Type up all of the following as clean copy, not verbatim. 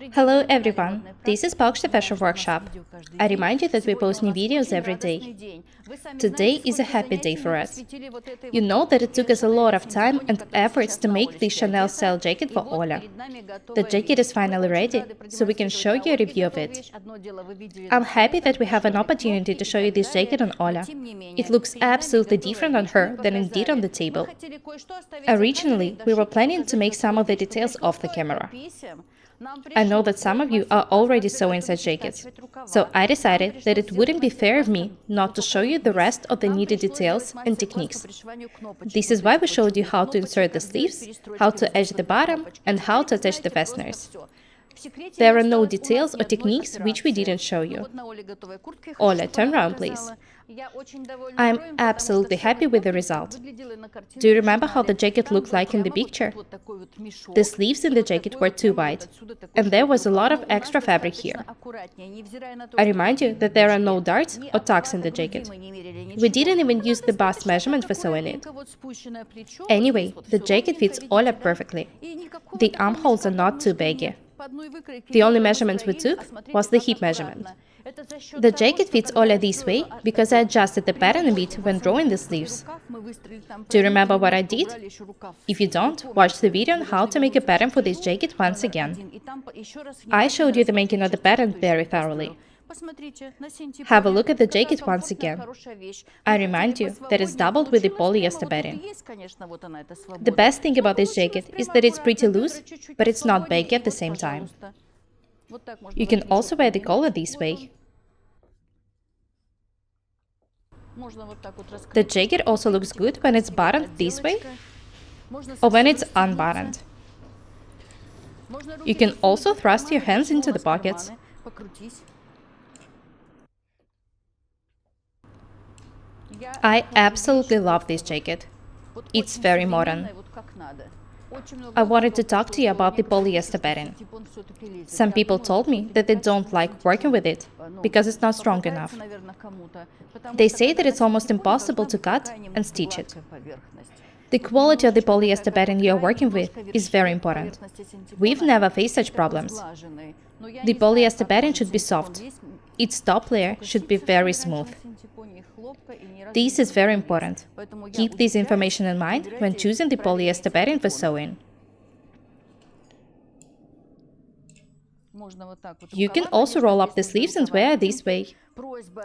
Hello everyone, this is Paukshte Fashion Workshop. I remind you that we post new videos every day. Today is a happy day for us. You know that it took us a lot of time and efforts to make this Chanel style jacket for Olya. The jacket is finally ready, so we can show you a review of it. I'm happy that we have an opportunity to show you this jacket on Olya. It looks absolutely different on her than it did on the table. Originally, we were planning to make some of the details off the camera. I know that some of you are already sewing such jackets, so I decided that it wouldn't be fair of me not to show you the rest of the needed details and techniques. This is why we showed you how to insert the sleeves, how to edge the bottom, and how to attach the fasteners. There are no details or techniques which we didn't show you. Olya, turn around please. I'm absolutely happy with the result. Do you remember how the jacket looked like in the picture? The sleeves in the jacket were too wide, and there was a lot of extra fabric here. I remind you that there are no darts or tucks in the jacket. We didn't even use the bust measurement for sewing it. Anyway, the jacket fits Olya perfectly. The armholes are not too baggy. The only measurement we took was the hip measurement. The jacket fits Olya this way because I adjusted the pattern a bit when drawing the sleeves. Do you remember what I did? If you don't, watch the video on how to make a pattern for this jacket once again. I showed you the making of the pattern very thoroughly. Have a look at the jacket once again. I remind you that it's doubled with the polyester batting. The best thing about this jacket is that it's pretty loose, but it's not baggy at the same time. You can also wear the collar this way. The jacket also looks good when it's buttoned this way or when it's unbuttoned. You can also thrust your hands into the pockets. I absolutely love this jacket. It's very modern. I wanted to talk to you about the polyester batting. Some people told me that they don't like working with it because it's not strong enough. They say that it's almost impossible to cut and stitch it. The quality of the polyester batting you're working with is very important. We've never faced such problems. The polyester batting should be soft. Its top layer should be very smooth. This is very important. Keep this information in mind when choosing the polyester batting for sewing. You can also roll up the sleeves and wear this way.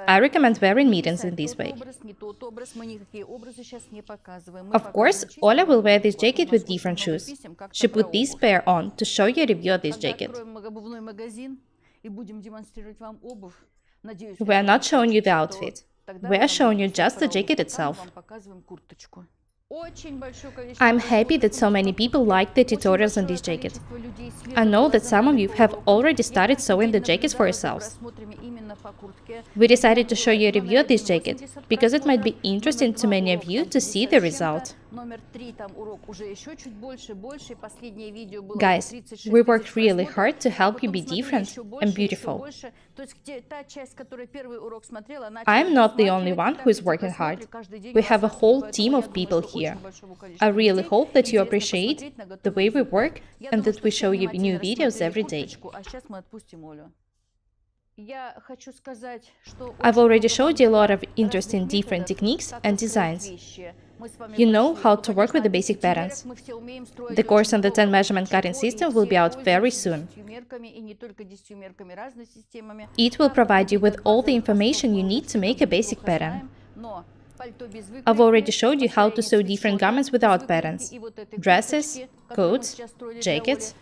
I recommend wearing mittens in this way. Of course, Olya will wear this jacket with different shoes. She put this pair on to show you a review of this jacket. We are not showing you the outfit. We are showing you just the jacket itself. I'm happy that so many people like the tutorials on this jacket. I know that some of you have already started sewing the jackets for yourselves. We decided to show you a review of this jacket because it might be interesting to many of you to see the result. Guys, we worked really hard to help you be different and beautiful. I'm not the only one who is working hard. We have a whole team of people here. I really hope that you appreciate the way we work and that we show you new videos every day. I've already showed you a lot of interesting different techniques and designs. You know how to work with the basic patterns. The course on the 10 measurement cutting system will be out very soon. It will provide you with all the information you need to make a basic pattern. I've already showed you how to sew different garments without patterns: dresses, coats, jackets.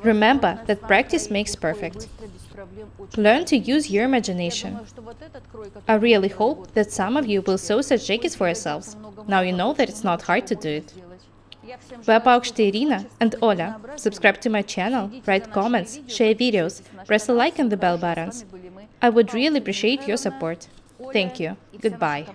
Remember that practice makes perfect. Learn to use your imagination. I really hope that some of you will sew such jackets for yourselves. Now you know that it's not hard to do it. We are Paukshte Irina and Olya. Subscribe to my channel, write comments, share videos, press a like and the bell buttons. I would really appreciate your support. Thank you. Goodbye.